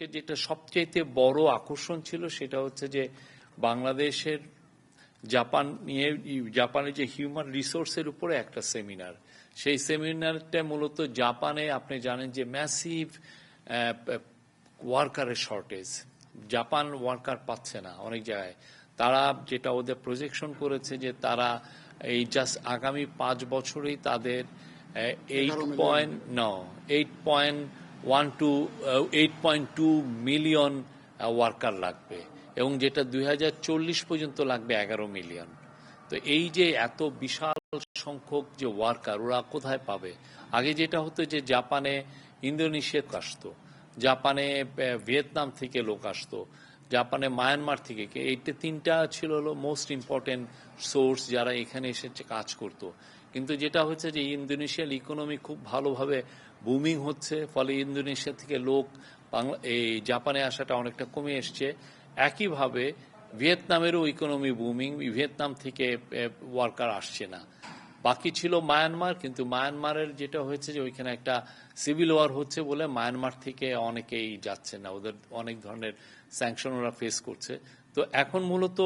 আজকে যেটা সবচেয়ে বড় আকর্ষণ ছিল সেটা হচ্ছে যে বাংলাদেশের জাপানের যে হিউম্যান রিসোর্সের উপরে একটা সেমিনার। সেই সেমিনারটা মূলত জাপানে আপনি জানেন যে ম্যাসিভ ওয়ার্কারের শর্টেজ, জাপান ওয়ার্কার পাচ্ছে না অনেক জায়গায়। তারা যেটা ওদের প্রজেকশন করেছে যে তারা এই জাস্ট আগামী 5 বছরেই তাদের 8.2 মিলিয়ন ওয়ার্কার লাগবে, এবং যেটা 2040 পর্যন্ত লাগবে 11 মিলিয়ন। তো এই যে এত বিশাল সংখ্যক যে ওয়ার্কার, ওরা কোথায় পাবে? আগে যেটা হতো যে জাপানে ইন্দোনেশিয়া আসতো, জাপানে ভিয়েতনাম থেকে লোক আসতো, জাপানে মায়ানমার থেকে, এইটা তিনটা ছিল হলো মোস্ট ইম্পর্টেন্ট সোর্স যারা এখানে এসে কাজ করতো। কিন্তু যেটা হচ্ছে যে ইন্দোনেশিয়ার ইকোনমি খুব ভালোভাবে বুমিং হচ্ছে, ফলে ইন্দোনেশিয়া থেকে লোক এই জাপানে আসাটা অনেকটা কমে এসছে। একইভাবে ভিয়েতনামেরও ইকোনমি বুমিং, ভিয়েতনাম থেকে ওয়ার্কার আসছে না। বাকি ছিল মায়ানমার, কিন্তু মায়ানমারের যেটা হয়েছে যে ওইখানে একটা সিভিল ওয়ার হচ্ছে বলে মায়ানমার থেকে অনেকেই যাচ্ছে না, ওদের অনেক ধরনের স্যাংশন ওরা ফেস করছে। তো এখন মূলত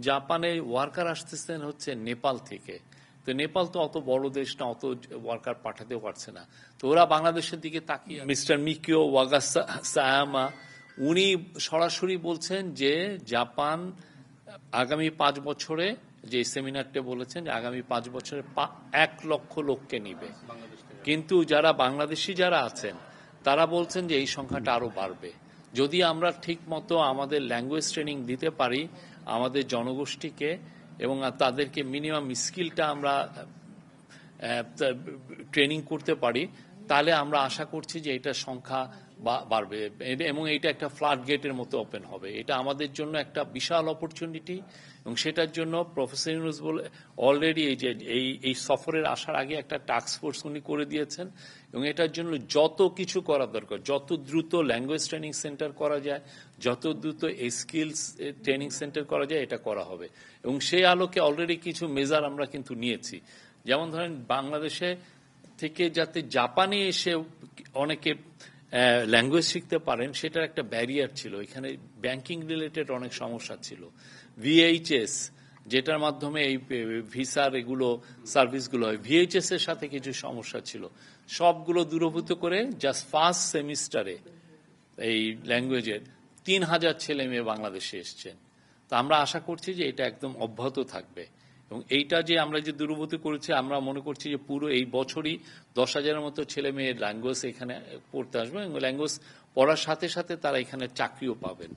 জাপানে ওয়ার্কার আসতেছেন হচ্ছে নেপাল থেকে। তো নেপাল তো অত বড় দেশ না, অত ওয়ার্কার পাঠাতেও পারছে না। তো ওরা বাংলাদেশের দিকে তাকিয়ে, মিস্টার মিকিও ওয়াগাসায়ামা উনি সরাসরি বলছেন যে জাপান আগামী 5 বছরে, যে সেমিনারটা বলেছেন যে আগামী 5 বছরে 1 লক্ষ লোককে নিবে। কিন্তু যারা বাংলাদেশি যারা আছেন তারা বলছেন যে এই সংখ্যাটা আরো বাড়বে যদি আমরা ঠিক মতো আমাদের ল্যাঙ্গুয়েজ ট্রেনিং দিতে পারি আমাদের জনগোষ্ঠীকে, এবং তাদেরকে মিনিমাম স্কিলটা আমরা ট্রেনিং করতে পারি। তাহলে আমরা আশা করছি যে এটার সংখ্যা বাড়বে, এবং এটা একটা ফ্লাড গেটের মতো ওপেন হবে। এটা আমাদের জন্য একটা বিশাল অপরচুনিটি, এবং সেটার জন্য প্রফেসর ইউনূস বলে অলরেডি এই সফরের আসার আগে একটা টাস্ক ফোর্স উনি করে দিয়েছেন, এবং এটার জন্য যত কিছু করা দরকার, যত দ্রুত ল্যাঙ্গুয়েজ ট্রেনিং সেন্টার করা যায়, যত দ্রুত এই স্কিলস ট্রেনিং সেন্টার করা যায়, এটা করা হবে। এবং সেই আলোকে অলরেডি কিছু মেজার আমরা কিন্তু নিয়েছি। যেমন ধরেন বাংলাদেশে থেকে যাতে জাপানে এসে অনেকে ল্যাঙ্গুয়েজ শিখতে পারেন, সেটার একটা ব্যারিয়ার ছিল। এখানে ব্যাংকিং রিলেটেড অনেক সমস্যা ছিল। ভিএইচএস, যেটার মাধ্যমে এই ভিসার এগুলো সার্ভিসগুলো হয়, ভিএইচএস এর সাথে কিছু সমস্যা ছিল। সবগুলো দূরীভূত করে জাস্ট ফার্স্ট সেমিস্টারে এই ল্যাঙ্গুয়েজের 3000 ছেলে মেয়ে বাংলাদেশে এসছেন। তো আমরা আশা করছি যে এটা একদম অব্যাহত থাকবে, এবং এইটা যে আমরা যে দূরীভূত করেছি, আমরা মনে করছি যে পুরো এই বছরই 10,000-এর মতো ছেলে মেয়ের ল্যাঙ্গুয়েজ এখানে পড়তে আসবে, এবং ল্যাঙ্গুয়েজ পড়ার সাথে সাথে তারা এখানে চাকরিও পাবেন।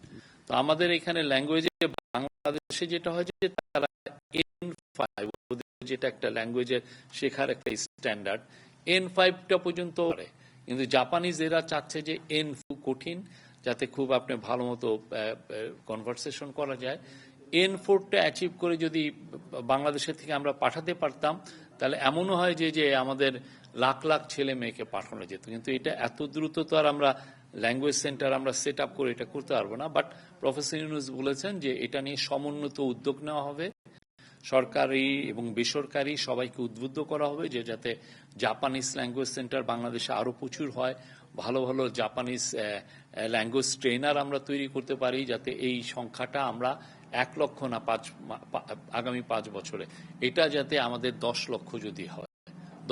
তো আমাদের এখানে ল্যাঙ্গুয়েজে বাংলাদেশে যেটা হয় যে তারা N5, যেটা একটা ল্যাঙ্গুয়েজের শেখার একটা স্ট্যান্ডার্ড, N5টা পর্যন্ত, কিন্তু জাপানিজ এরা চাচ্ছে যে N4 কঠিন, যাতে খুব আপনি ভালো মতো কনভারসেশন করা যায়। N4টা অ্যাচিভ করে যদি বাংলাদেশের থেকে আমরা পাঠাতে পারতাম, তাহলে এমনও হয় যে আমাদের লাখ লাখ ছেলে মেয়েকে পাঠানো যেত। কিন্তু এটা এত দ্রুত তো আর আমরা ল্যাঙ্গুয়েজ সেন্টার আমরা সেট আপ করে এটা করতে পারবো না। বাট প্রফেসর ইউনূস বলেছেন যে এটা নিয়ে সমন্বিত উদ্যোগ নেওয়া হবে, সরকারি এবং বেসরকারি সবাইকে উদ্বুদ্ধ করা হবে যে যাতে জাপানিজ ল্যাঙ্গুয়েজ সেন্টার বাংলাদেশে আরো প্রচুর হয়, ভালো ভালো জাপানিজ ল্যাঙ্গুয়েজ ট্রেনার আমরা তৈরি করতে পারি, যাতে এই সংখ্যাটা আমরা 1 লক্ষ না আগামী 5 বছরে এটা যাতে আমাদের 10 লক্ষ যদি হয়,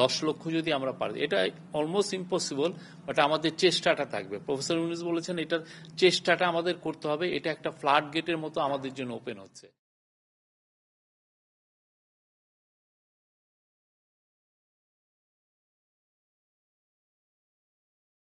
10 লক্ষ যদি আমরা পারি, এটা অলমোস্ট ইম্পসিবল, বাট আমাদের চেষ্টাটা থাকবে। প্রফেসর ইউনূস বলেছেন এটার চেষ্টাটা আমাদের করতে হবে। এটা একটা ফ্লাড গেটের মতো আমাদের জন্য ওপেন হচ্ছে।